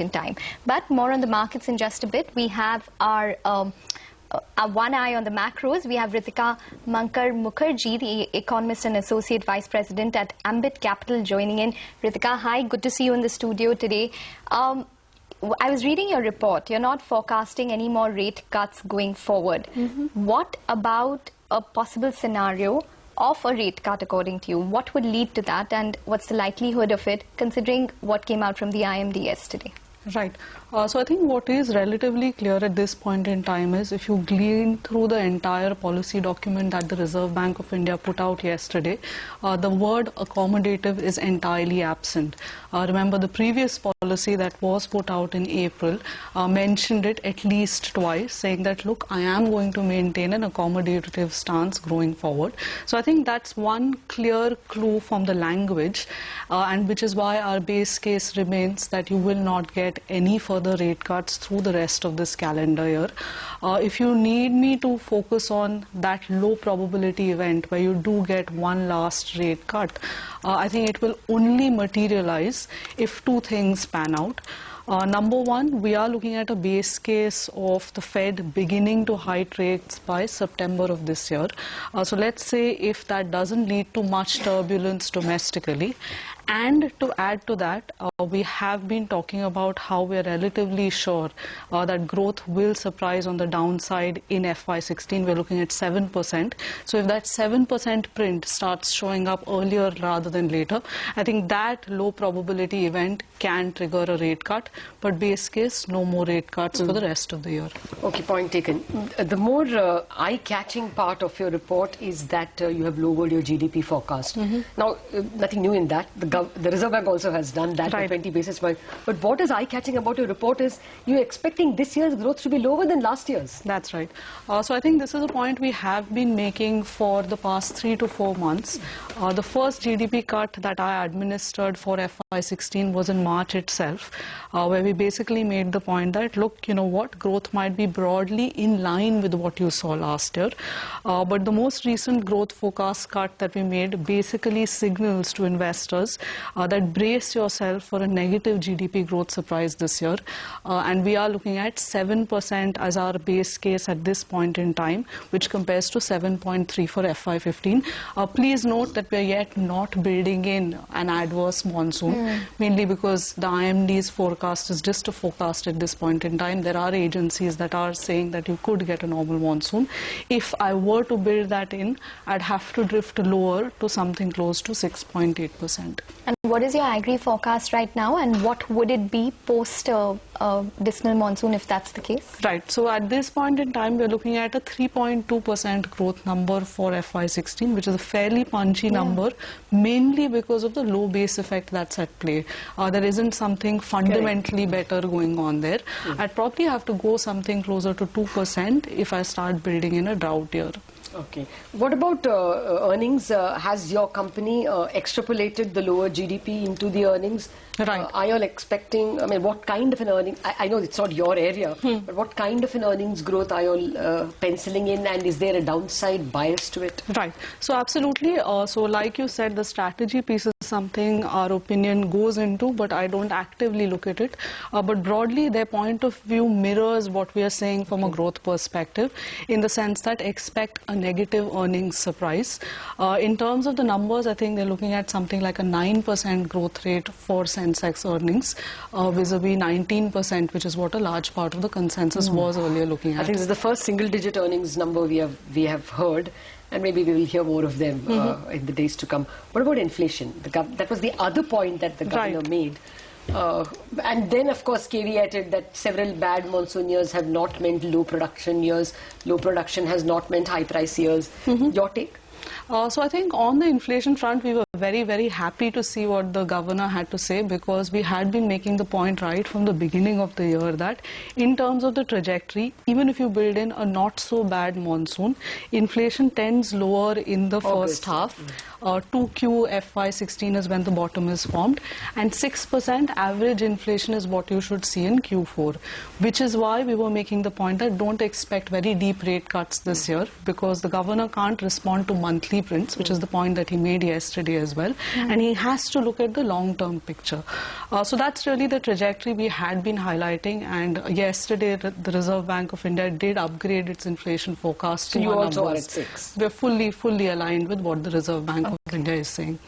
in time. But more on the markets in just a bit. We have our one eye on the macros. We have Ritika Mankar Mukherjee, the economist and associate vice president at Ambit Capital, joining in. Ritika, hi, good to see you in the studio today. I was reading your report. You're not forecasting any more rate cuts going forward. What about a possible scenario of a rate cut according to you? What would lead to that, and what's the likelihood of it considering what came out from the IMD yesterday? Right. So I think what is relatively clear at this point in time is, if you glean through the entire policy document that the Reserve Bank of India put out yesterday, the word accommodative is entirely absent. Remember, the previous policy that was put out in April mentioned it at least twice, saying that, look, I am going to maintain an accommodative stance going forward. So I think that's one clear clue from the language, and which is why our base case remains that you will not get any further rate cuts through the rest of this calendar year. If you need me to focus on that low probability event where you do get one last rate cut, I think it will only materialize if two things pan out. Number one, we are looking at a base case of the Fed beginning to hike rates by September of this year. So let's say if that doesn't lead to much turbulence domestically, and to add to that, we have been talking about how we are relatively sure that growth will surprise on the downside in FY16. We're looking at 7%. So if that 7% print starts showing up earlier rather than later, I think that low probability event can trigger a rate cut. But base case, no more rate cuts for the rest of the year. Okay, point taken. The more eye-catching part of your report is that you have lowered your GDP forecast. Now, nothing new in that. The Reserve Bank also has done that by 20 basis points. But what is eye-catching about your report is you're expecting this year's growth to be lower than last year's. That's right. So I think this is a point we have been making for the past 3 to 4 months. The first GDP cut that I administered for FY16 was in March itself, where we basically made the point that, look, you know what, growth might be broadly in line with what you saw last year. But the most recent growth forecast cut that we made basically signals to investors that brace yourself for a negative GDP growth surprise this year. And we are looking at 7% as our base case at this point in time, which compares to 7.3 for FY15. Please note that we are yet not building in an adverse monsoon, mainly because the IMD's forecast is just a forecast at this point in time. There are agencies that are saying that you could get a normal monsoon. If I were to build that in, I'd have to drift lower to something close to 6.8%. And what is your agri forecast right now, and what would it be post dismal monsoon if that's the case? Right. So at this point in time, we're looking at a 3.2% growth number for FY16, which is a fairly punchy number, mainly because of the low base effect that's at play. There isn't something fundamentally better going on there. I'd probably have to go something closer to 2% if I start building in a drought year. Okay. What about earnings? Has your company extrapolated the lower GDP into the earnings? Right. Are you all expecting, I mean, what kind of an earning? I know it's not your area, but what kind of an earnings growth are you all penciling in, and is there a downside bias to it? Right. So absolutely. So like you said, the strategy piece is something our opinion goes into, but I don't actively look at it. But broadly, their point of view mirrors what we are saying from a growth perspective, in the sense that expect a negative earnings surprise. In terms of the numbers, I think they're looking at something like a 9% growth rate for Sensex earnings, vis-a-vis 19%, which is what a large part of the consensus was earlier looking at. I think this is the first single-digit earnings number we have heard, and maybe we will hear more of them in the days to come. What about inflation? That was the other point that the governor made. And then, of course, caveated that several bad monsoon years have not meant low production years. Low production has not meant high price years. Your take? So I think on the inflation front, we were very, very happy to see what the governor had to say, because we had been making the point right from the beginning of the year that in terms of the trajectory, even if you build in a not so bad monsoon, inflation tends lower in the first half. 2Q FY16 is when the bottom is formed, and 6% average inflation is what you should see in Q4, which is why we were making the point that don't expect very deep rate cuts this year, because the governor can't respond to monthly policy prints, which is the point that he made yesterday as well. And he has to look at the long-term picture. So that's really the trajectory we had been highlighting. And yesterday, the Reserve Bank of India did upgrade its inflation forecast to you our also numbers. are at 6. We're fully aligned with what the Reserve Bank of India is saying.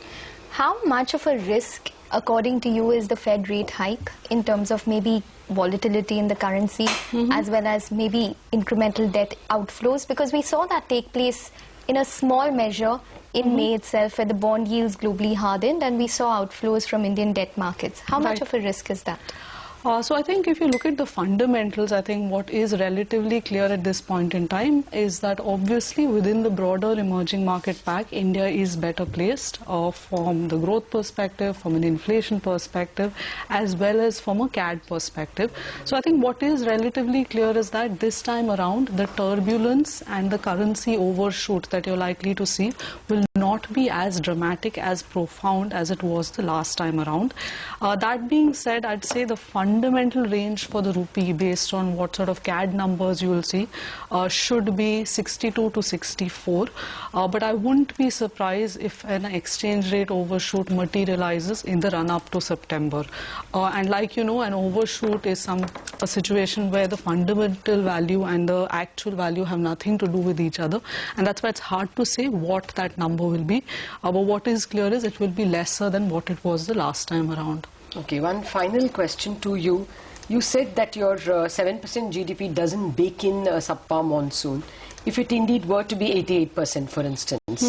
How much of a risk, according to you, is the Fed rate hike in terms of maybe volatility in the currency as well as maybe incremental debt outflows? Because we saw that take place in a small measure in May itself, where the bond yields globally hardened and we saw outflows from Indian debt markets. How much of a risk is that? So I think if you look at the fundamentals, I think what is relatively clear at this point in time is that obviously within the broader emerging market pack, India is better placed from the growth perspective, from an inflation perspective, as well as from a CAD perspective. So I think what is relatively clear is that this time around, the turbulence and the currency overshoot that you're likely to see will not be as dramatic, as profound as it was the last time around. That being said, I'd say the fundamental range for the rupee, based on what sort of CAD numbers you will see, should be 62 to 64. But I wouldn't be surprised if an exchange rate overshoot materializes in the run-up to September. And like you know, an overshoot is a situation where the fundamental value and the actual value have nothing to do with each other. And that's why it's hard to say what that number will be. But what is clear is it will be lesser than what it was the last time around. Okay, one final question to you. You said that your 7% GDP doesn't bake in a subpar monsoon. If it indeed were to be 88%, for instance,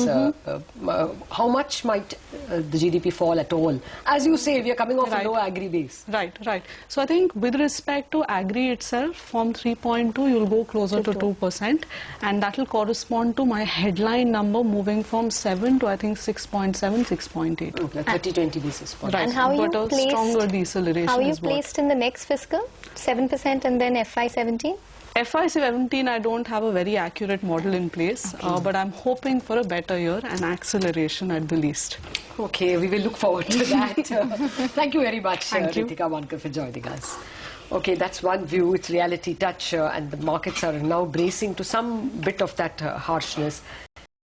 how much might the GDP fall at all? As you say, we are coming off a low agri base. Right. So I think with respect to agri itself, from 3.2, you'll go closer to 2%. And that will correspond to my headline number moving from 7 to, I think, 6.7, 6.8. Okay, 30-20 basis points. Right, And how but you a placed, stronger deceleration how are you is what. placed in the next fiscal? 7% and then FY17? FY17, I don't have a very accurate model in place, but I'm hoping for a better year and acceleration at the least. Okay, we will look forward to that. Thank you very much, Thank you. Ritika Wankar, for joining us. Okay, that's one view. It's reality touch, and the markets are now bracing to some bit of that harshness.